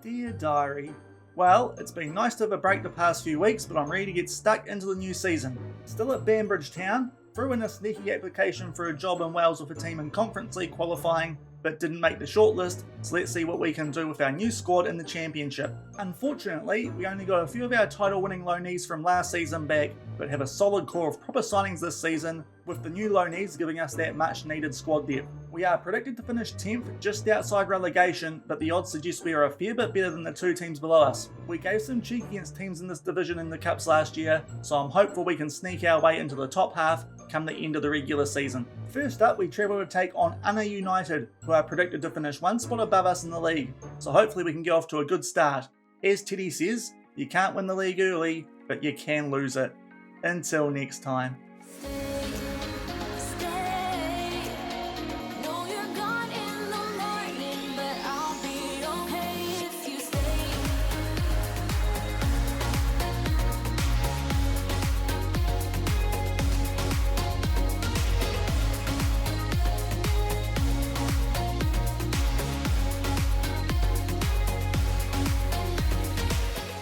Dear Diary, well, it's been nice to have a break the past few weeks, but I'm ready to get stuck into the new season. Still at Banbridge Town, threw in a sneaky application for a job in Wales with a team in Conference League qualifying, but didn't make the shortlist, so let's see what we can do with our new squad in the Championship. Unfortunately, we only got a few of our title-winning loanees from last season back, but have a solid core of proper signings this season, with the new loanees giving us that much-needed squad depth. We are predicted to finish 10th, just outside relegation, but the odds suggest we are a fair bit better than the two teams below us. We gave some cheek against teams in this division in the Cups last year, so I'm hopeful we can sneak our way into the top half come the end of the regular season. First up, we travel to take on Annagh United, who are predicted to finish one spot above us in the league, so hopefully we can get off to a good start. As Teddy says, you can't win the league early, but you can lose it. Until next time.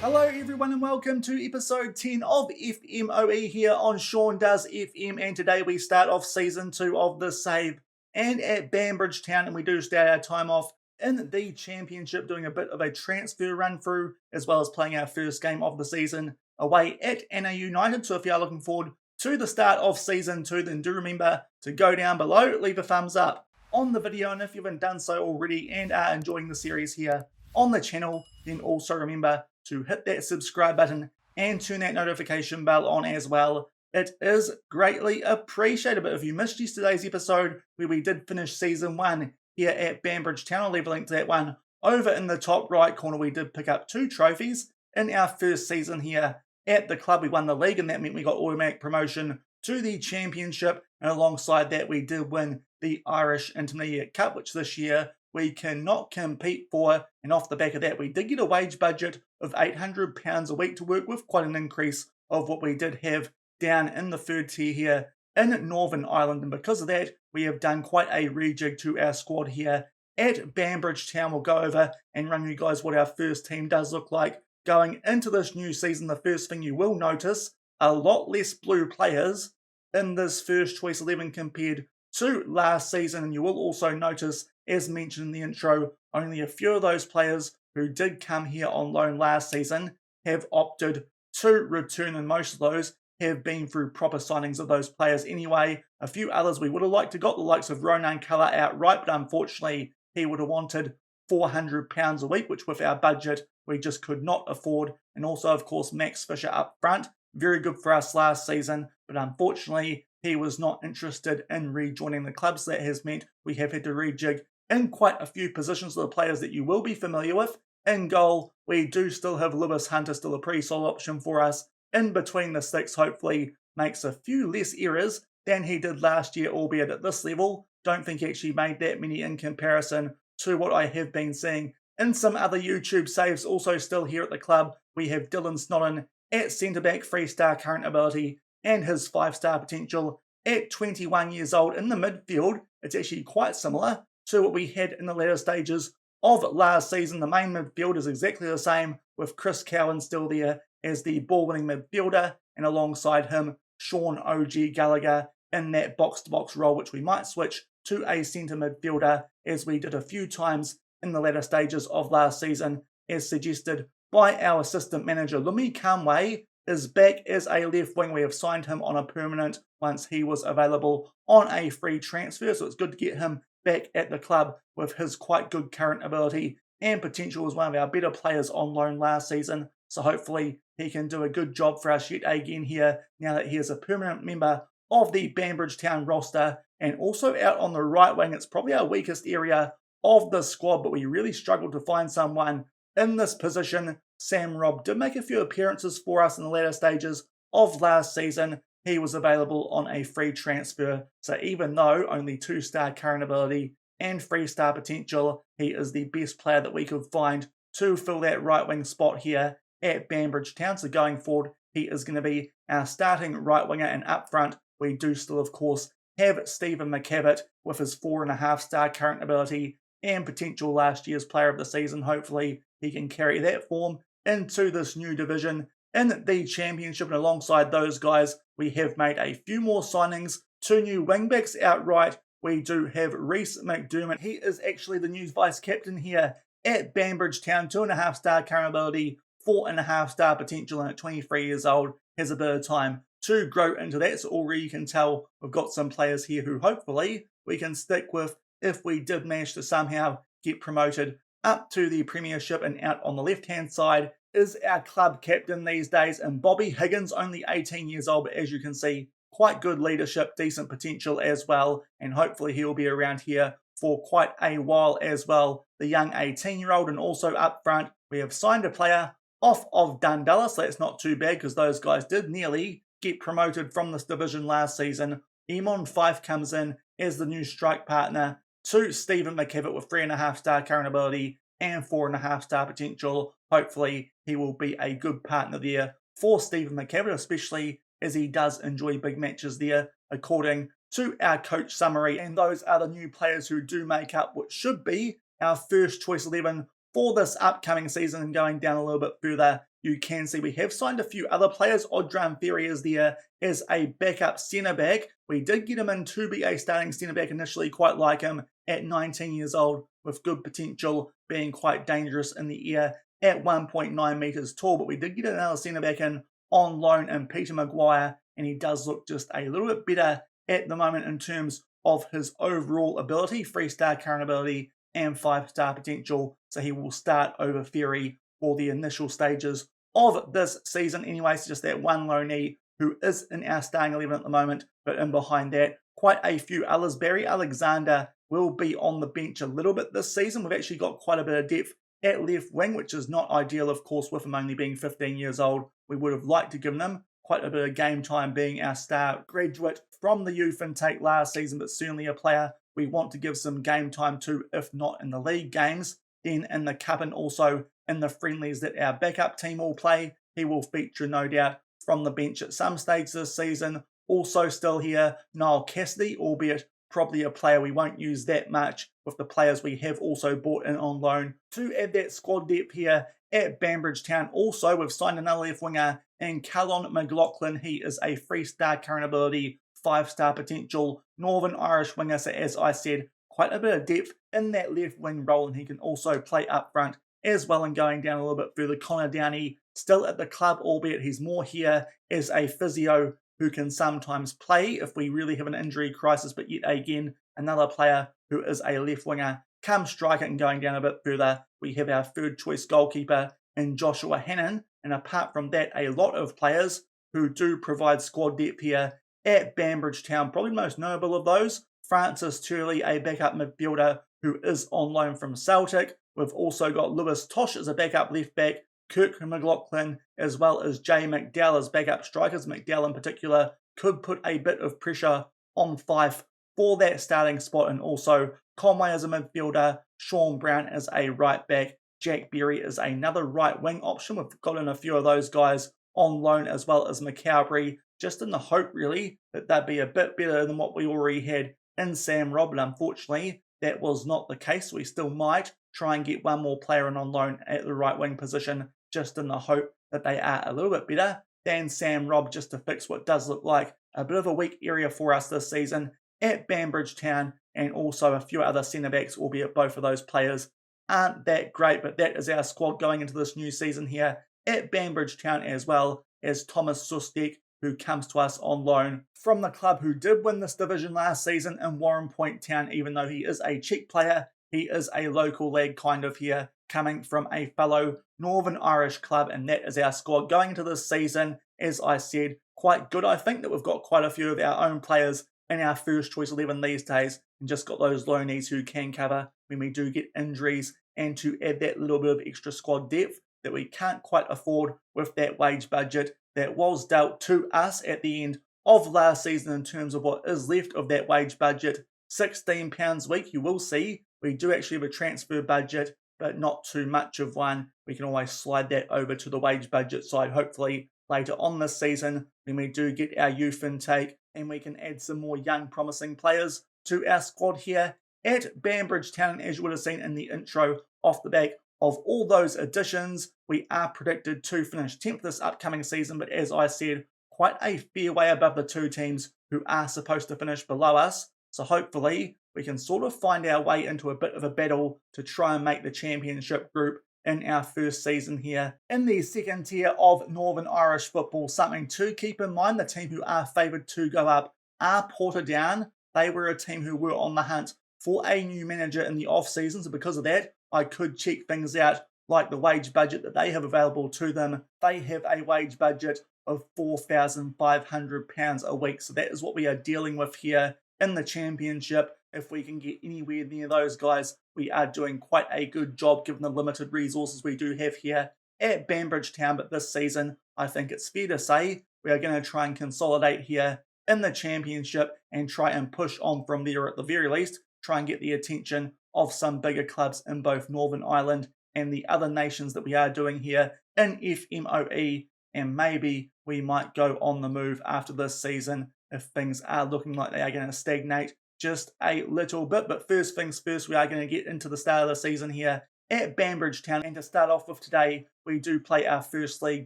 Hello everyone and welcome to episode 10 of FMOE here on Shaun Does FM, and today we start off season 2 of The Save and at Banbridge Town, and we do start our time off in the Championship doing a bit of a transfer run through as well as playing our first game of the season away at Annagh United. So if you are looking forward to the start of season 2, then do remember to go down below, leave a thumbs up on the video, and if you haven't done so already and are enjoying the series here on the channel, then also remember to hit that subscribe button and turn that notification bell on as well. It is greatly appreciated. But if you missed yesterday's episode where we did finish season 1 here at Banbridge Town, I'll leave a link to that one over in the top right corner. We did pick up 2 trophies in our first season here at the club. We won the league, and that meant we got automatic promotion to the Championship, and alongside that we did win the Irish Intermediate Cup, which this year we cannot compete for, and off the back of that we did get a wage budget of £800 a week to work with, quite an increase of what we did have down in the third tier here in Northern Ireland, and because of that we have done quite a rejig to our squad here at Banbridge Town. We'll go over and run you guys what our first team does look like going into this new season. The first thing you will notice, a lot less blue players in this first choice 11 compared to last season, and you will also notice, as mentioned in the intro, only a few of those players who did come here on loan last season have opted to return, and most of those have been through proper signings of those players anyway. A few others we would have liked to got the likes of Ronan Colour outright, but unfortunately he would have wanted £400 a week, which with our budget we just could not afford. And also of course Max Fisher up front, very good for us last season, but unfortunately he was not interested in rejoining the club, so that has meant we have had to rejig in quite a few positions of the players that you will be familiar with. In goal, we do still have Lewis Hunter, still a pretty solid option for us. In between the sticks, hopefully makes a few less errors than he did last year, albeit at this level. Don't think he actually made that many in comparison to what I have been seeing in some other YouTube saves. Also still here at the club, we have Dylan Snodden at centre-back, 3-star current ability and his 5-star potential at 21 years old. In the midfield, it's actually quite similar to what we had in the latter stages of last season. The main midfield is exactly the same, with Chris Cowan still there as the ball-winning midfielder, and alongside him, Shaun OG Gallagher in that box-to-box role, which we might switch to a centre midfielder, as we did a few times in the latter stages of last season, as suggested by our assistant manager. Lumi Kamwe is back as a left wing. We have signed him on a permanent once he was available on a free transfer, so it's good to get him back at the club with his quite good current ability and potential as one of our better players on loan last season. So hopefully he can do a good job for us yet again here now that he is a permanent member of the Banbridge Town roster. And also out on the right wing, it's probably our weakest area of the squad, but we really struggled to find someone in this position. Sam Robb did make a few appearances for us in the latter stages of last season. He was available on a free transfer, so even though only 2-star current ability and 3-star potential, he is the best player that we could find to fill that right wing spot here at Banbridge Town. So going forward, he is going to be our starting right winger, and up front we do still of course have Stephen McCavitt with his 4.5-star current ability and potential last year's player of the season. Hopefully he can carry that form into this new division in the Championship. And alongside those guys, we have made a few more signings. 2 new wingbacks outright. We do have Reece McDermott. He is actually the new vice captain here at Banbridge Town. 2.5-star current ability, 4.5-star potential, and at 23 years old has a bit of time to grow into that. So already you can tell we've got some players here who hopefully we can stick with if we did manage to somehow get promoted up to the Premiership. And out on the left-hand side is our club captain these days, and Bobby Higgins, only 18 years old, but as you can see, quite good leadership, decent potential as well, and hopefully he'll be around here for quite a while as well, the young 18-year-old. And also up front, we have signed a player off of Dundalk, so that's not too bad because those guys did nearly get promoted from this division last season. Eamon Fife comes in as the new strike partner to Stephen McKevitt with 3.5-star current ability and 4.5-star potential. Hopefully he will be a good partner there for Stephen McKevitt, especially as he does enjoy big matches there, according to our coach summary. And those are the new players who do make up what should be our first choice 11 for this upcoming season. And going down a little bit further, you can see we have signed a few other players. Odran Ferry is there as a backup centre-back. We did get him in to be a starting centre-back initially, quite like him at 19 years old, with good potential, being quite dangerous in the air at 1.9 metres tall. But we did get another centre-back in on loan in Peter Maguire, and he does look just a little bit better at the moment in terms of his overall ability, 3-star current ability and 5-star potential. So he will start over Ferry for the initial stages of this season. Anyways, just that one loanee who is in our starting 11 at the moment, but in behind that, quite a few others. Barry Alexander will be on the bench a little bit this season. We've actually got quite a bit of depth at left wing, which is not ideal, of course, with him only being 15 years old. We would have liked to give him quite a bit of game time, being our star graduate from the youth intake last season, but certainly a player we want to give some game time to, if not in the league games, then in the cup and also in the friendlies that our backup team will play. He will feature, no doubt, from the bench at some stage this season. Also still here, Niall Cassidy, albeit probably a player we won't use that much with the players we have also bought in on loan to add that squad depth here at Banbridge Town. Also, we've signed another left winger in Callum McLaughlin. He is a 3-star current ability, 5-star potential, Northern Irish winger. So as I said, quite a bit of depth in that left wing role, and he can also play up front as well. And going down a little bit further, Connor Downey, still at the club, albeit he's more here as a physio who can sometimes play if we really have an injury crisis, but yet again, another player who is a left winger, come striker. And going down a bit further, we have our third choice goalkeeper in Joshua Hannon. And apart from that, a lot of players who do provide squad depth here at Banbridge Town. Probably most notable of those, Francis Turley, a backup midfielder who is on loan from Celtic. We've also got Lewis Tosh as a backup left back, Kirk McLaughlin, as well as Jay McDowell as backup strikers. McDowell in particular could put a bit of pressure on Fife for that starting spot. And also Conway as a midfielder, Shaun Brown as a right back, Jack Berry is another right wing option. We've gotten a few of those guys on loan, as well as McCowbury, just in the hope really that they'd be a bit better than what we already had in Sam Robb. And unfortunately, that was not the case. We still might try and get one more player in on loan at the right wing position, just in the hope that they are a little bit better than Sam Robb, just to fix what does look like a bit of a weak area for us this season at Banbridge Town. And also a few other centre-backs, albeit both of those players aren't that great. But that is our squad going into this new season here at Banbridge Town, as well as Thomas Sustek, who comes to us on loan from the club who did win this division last season in Warren Point Town. Even though he is a cheap player, he is a local lad kind of here, coming from a fellow Northern Irish club. And that is our squad going into this season. As I said, quite good. I think that we've got quite a few of our own players in our first choice 11 these days, and just got those loanees who can cover when we do get injuries, and to add that little bit of extra squad depth that we can't quite afford with that wage budget that was dealt to us at the end of last season. In terms of what is left of that wage budget, £16 a week. You will see we do actually have a transfer budget, but not too much of one. We can always slide that over to the wage budget side, hopefully later on this season when we do get our youth intake, and we can add some more young promising players to our squad here at Banbridge Town. As you would have seen in the intro, off the back of all those additions, we are predicted to finish 10th this upcoming season, but as I said, quite a fair way above the two teams who are supposed to finish below us. So hopefully we can sort of find our way into a bit of a battle to try and make the championship group in our first season here in the second tier of Northern Irish football. Something to keep in mind, the team who are favoured to go up are Portadown. They were a team who were on the hunt for a new manager in the off-season, so because of that, I could check things out like the wage budget that they have available to them. They have a wage budget of £4,500 a week, so that is what we are dealing with here in the championship. If we can get anywhere near those guys, we are doing quite a good job given the limited resources we do have here at Banbridge Town. But this season, I think it's fair to say we are going to try and consolidate here in the championship and try and push on from there, at the very least, try and get the attention of some bigger clubs in both Northern Ireland and the other nations that we are doing here in FMOE, and maybe we might go on the move after this season if things are looking like they are going to stagnate just a little bit. But first things first, we are going to get into the start of the season here at Banbridge Town, and to start off with today, we do play our first league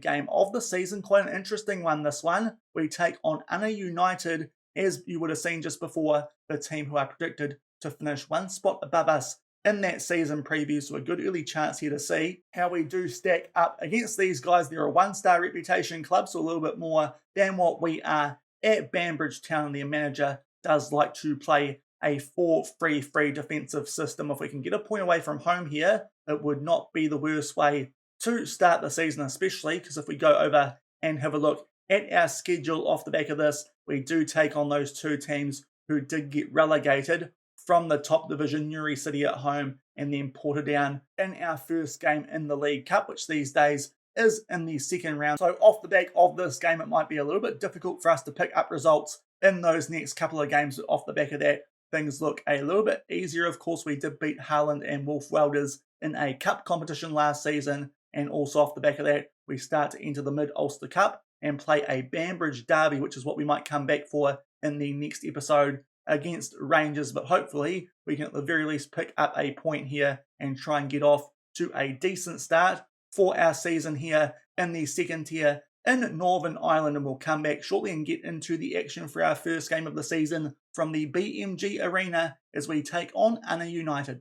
game of the season. Quite an interesting one, this one. We take on Annagh United, as you would have seen just before, the team who are predicted to finish one spot above us in that season preview, so a good early chance here to see how we do stack up against these guys. They're a one-star reputation club, so a little bit more than what we are at Banbridge Town. Their manager does like to play a 4-3-3 defensive system. If we can get a point away from home here, it would not be the worst way to start the season, especially because if we go over and have a look at our schedule off the back of this, we do take on those two teams who did get relegated from the top division, Newry City at home, and then Portadown in our first game in the League Cup, which these days is in the second round. So off the back of this game, it might be a little bit difficult for us to pick up results in those next couple of games. But off the back of that, things look a little bit easier. Of course, we did beat Harland and Wolf Welders in a cup competition last season, and also off the back of that, we start to enter the Mid-Ulster Cup and play a Banbridge derby, which is what we might come back for in the next episode against Rangers. But hopefully we can at the very least pick up a point here and try and get off to a decent start for our season here in the second tier in Northern Ireland. And we'll come back shortly and get into the action for our first game of the season from the BMG Arena as we take on Annagh United.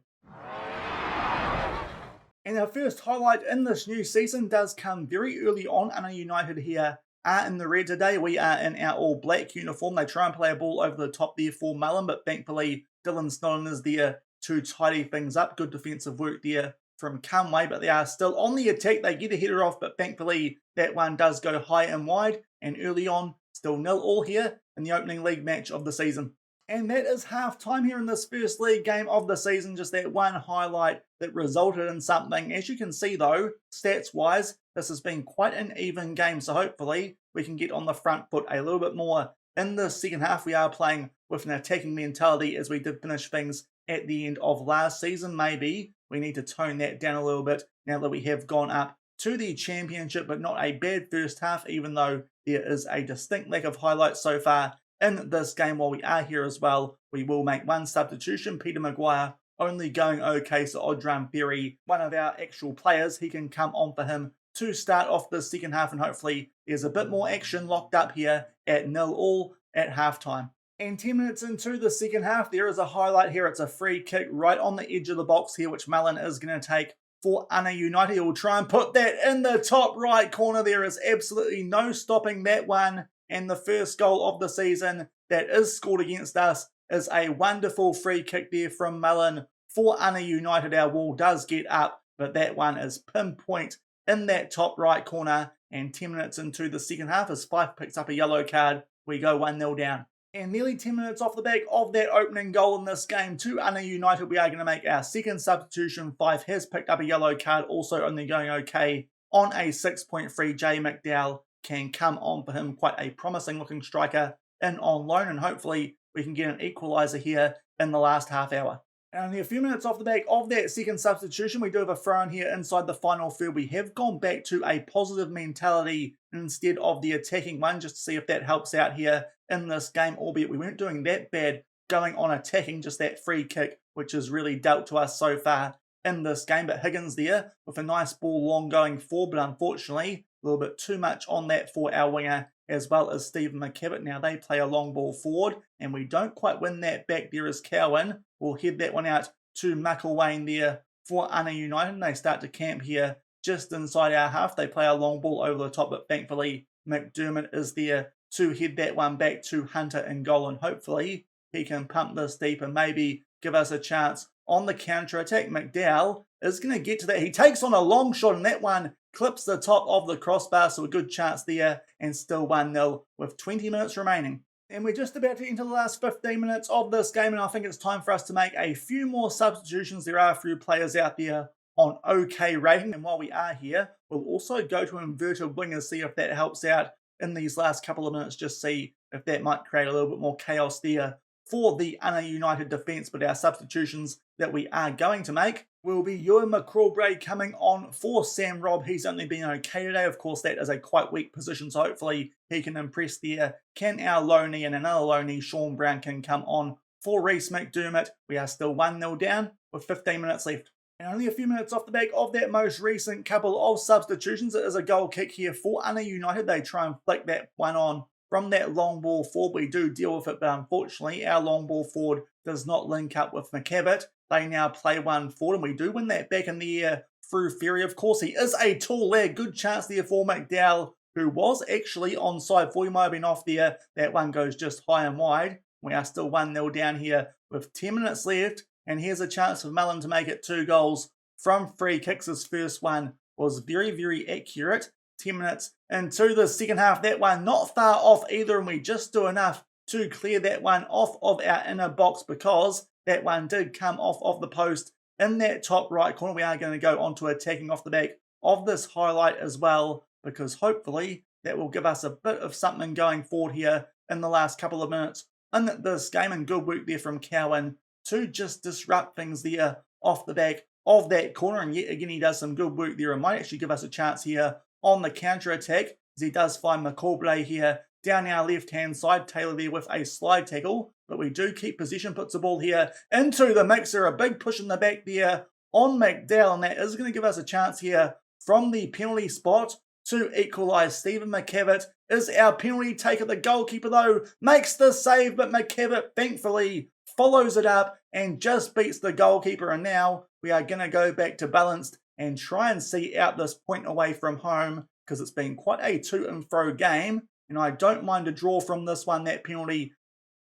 And our first highlight in this new season does come very early on. Annagh United here are in the red today. We are in our all-black uniform. They try and play a ball over the top there for Mullen, but thankfully Dylan Snodden is there to tidy things up. Good defensive work there from Conway, but they are still on the attack. They get a header off, but thankfully that one does go high and wide. And early on, still 0-0 here in the opening league match of the season. And that is half-time here in this first league game of the season. Just that one highlight that resulted in something. As you can see though, stats-wise, this has been quite an even game. So hopefully we can get on the front foot a little bit more in the second half. We are playing with an attacking mentality as we did finish things at the end of last season. Maybe we need to tone that down a little bit now that we have gone up to the championship, but not a bad first half, even though there is a distinct lack of highlights so far in this game. While we are here as well, we will make one substitution. Peter Maguire only going okay, so Odran Berry, one of our actual players, he can come on for him to start off the second half, and hopefully there's a bit more action locked up here at 0-0 at halftime. And 10 minutes into the second half, there is a highlight here. It's a free kick right on the edge of the box here, which Mullen is going to take for Annagh United. He will try and put that in the top right corner. There is absolutely no stopping that one. And the first goal of the season that is scored against us is a wonderful free kick there from Mullen for Annagh United. Our wall does get up, but that one is pinpoint in that top right corner. And 10 minutes into the second half, as Fife picks up a yellow card, we go 1-0 down. And nearly 10 minutes off the back of that opening goal in this game to Annagh United, we are going to make our second substitution. Fife has picked up a yellow card, also only going okay on a 6-point free. Jay McDowell can come on for him, quite a promising looking striker in on loan, and hopefully we can get an equaliser here in the last half hour. And only a few minutes off the back of that second substitution, we do have a throw in here inside the final third. We have gone back to a positive mentality instead of the attacking one, just to see if that helps out here in this game, albeit we weren't doing that bad going on attacking. Just that free kick which has really dealt to us so far in this game. But Higgins there with a nice ball long going forward, but unfortunately a little bit too much on that for our winger as well as Stephen McKevitt. Now they play a long ball forward and we don't quite win that back there as Cowan will head that one out to McElwain there for Annagh United. They start to camp here just inside our half. They play a long ball over the top, but thankfully McDermott is there to head that one back to Hunter in goal, and hopefully he can pump this deep and maybe give us a chance on the counter-attack. McDowell is going to get to that. He takes on a long shot and that one clips the top of the crossbar, so a good chance there and still 1-0 with 20 minutes remaining. And we're just about to enter the last 15 minutes of this game, and I think it's time for us to make a few more substitutions. There are a few players out there on OK rating, and while we are here, we'll also go to inverted wingers, see if that helps out in these last couple of minutes, just see if that might create a little bit more chaos there for the Annagh United defence. But our substitutions that we are going to make will be Ewan McCrawbray coming on for Sam Robb. He's only been okay today. Of course, that is a quite weak position, so hopefully he can impress there. Can our loanee and another loanee, Shaun Brown, can come on for Reece McDermott. We are still 1-0 down with 15 minutes left. And only a few minutes off the back of that most recent couple of substitutions. It is a goal kick here for Annagh United. They try and flick that one on from that long ball forward. We do deal with it, but unfortunately our long ball forward does not link up with McKevitt. They now play one forward, and we do win that back in the air through Ferry. Of course, he is a tall lad. Good chance there for McDowell, who was actually onside for. He might have been off there. That one goes just high and wide. We are still 1-0 down here with 10 minutes left. And here's a chance for Mullen to make it 2 goals from free kicks. His first one was very, very accurate. 10 minutes into the second half. That one not far off either, and we just do enough to clear that one off of our inner box because that one did come off of the post in that top right corner. We are going to go on to attacking off the back of this highlight as well, because hopefully that will give us a bit of something going forward here in the last couple of minutes in this game. And good work there from Cowan to just disrupt things there off the back of that corner. And yet again, he does some good work there and might actually give us a chance here on the counter-attack, as he does find McCawbley here down our left-hand side. Taylor there with a slide tackle, but we do keep possession, puts the ball here into the mixer. A big push in the back there on McDowell, and that is going to give us a chance here from the penalty spot to equalise. Stephen McKevitt is our penalty taker. The goalkeeper, though, makes the save, but McKevitt thankfully follows it up and just beats the goalkeeper. And now we are going to go back to balanced and try and see out this point away from home, because it's been quite a to and fro game, and I don't mind a draw from this one. That penalty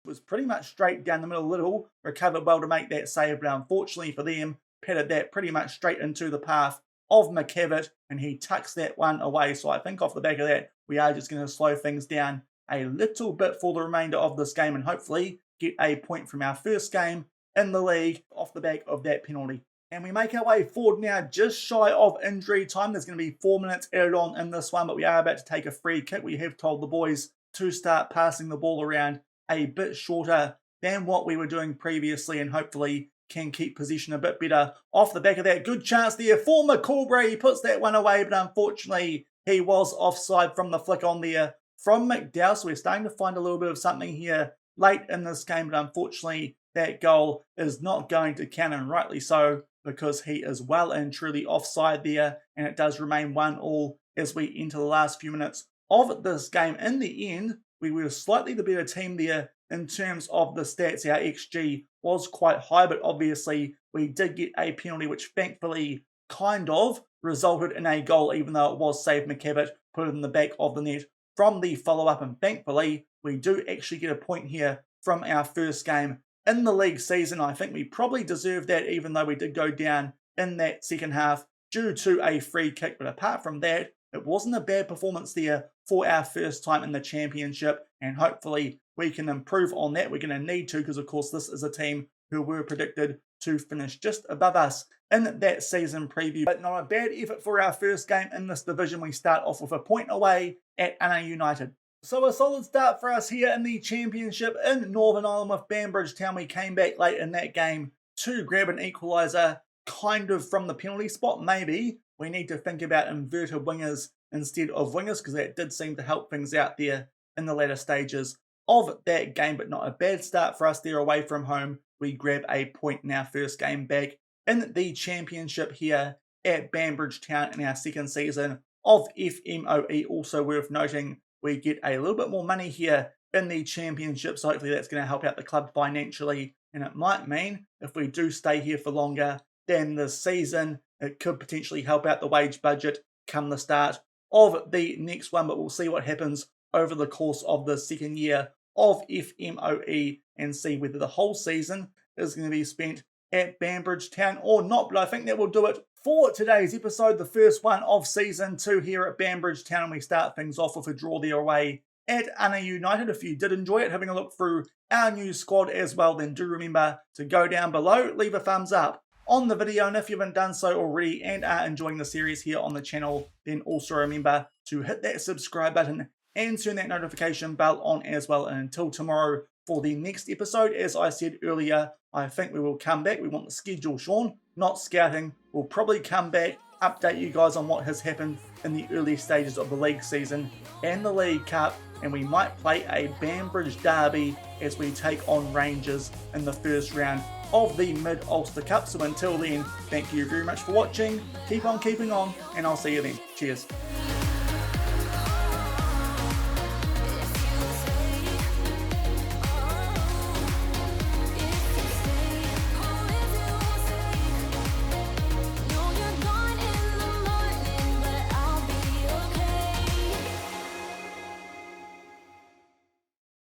was pretty much straight down the middle. Little recovered well to make that save, but unfortunately for them, patted that pretty much straight into the path of McKevitt, and he tucks that one away. So I think off the back of that, we are just going to slow things down a little bit for the remainder of this game and hopefully get a point from our first game in the league off the back of that penalty. And we make our way forward now just shy of injury time. There's going to be 4 minutes added on in this one, but we are about to take a free kick. We have told the boys to start passing the ball around a bit shorter than what we were doing previously, and hopefully can keep possession a bit better off the back of that. Good chance there for McCawbray. He puts that one away, but unfortunately he was offside from the flick on there from McDowell. So we're starting to find a little bit of something here late in this game, but unfortunately that goal is not going to count, and rightly so, because he is well and truly offside there, and it does remain 1-1 as we enter the last few minutes of this game. In the end, we were slightly the better team there in terms of the stats. Our XG was quite high, but obviously we did get a penalty, which thankfully kind of resulted in a goal, even though it was saved. McKevitt put it in the back of the net from the follow-up, and thankfully we do actually get a point here from our first game in the league season. I think we probably deserved that, even though we did go down in that second half due to a free kick. But apart from that, it wasn't a bad performance there for our first time in the championship, and hopefully we can improve on that. We're going to need to, because of course this is a team who were predicted to finish just above us in that season preview. But not a bad effort for our first game in this division. We start off with a point away at Annagh United. So a solid start for us here in the championship in Northern Ireland with Banbridge Town. We came back late in that game to grab an equaliser kind of from the penalty spot. Maybe we need to think about inverted wingers instead of wingers, because that did seem to help things out there in the latter stages of that game. But not a bad start for us there away from home. we grab a point in our first game back in the championship here at Banbridge Town in our second season of FMOE. Also worth noting, we get a little bit more money here in the championship, so hopefully that's going to help out the club financially, and it might mean if we do stay here for longer than this season, it could potentially help out the wage budget come the start of the next one, but we'll see what happens over the course of the second year of FMOE and see whether the whole season is going to be spent at Banbridge Town or not. But I think that will do it for today's episode, the first one of Season 2 here at Banbridge Town. We start things off with a draw there away at Annagh United. If you did enjoy it, having a look through our new squad as well, then do remember to go down below, leave a thumbs up on the video, and if you haven't done so already and are enjoying the series here on the channel, then also remember to hit that subscribe button and turn that notification bell on as well. And until tomorrow for the next episode, as I said earlier, I think we will come back. We want the schedule, Shaun, not scouting. We'll probably come back, update you guys on what has happened in the early stages of the league season and the League Cup, and we might play a Banbridge derby as we take on Rangers in the first round of the Mid-Ulster Cup. So until then, thank you very much for watching, keep on keeping on, and I'll see you then. Cheers.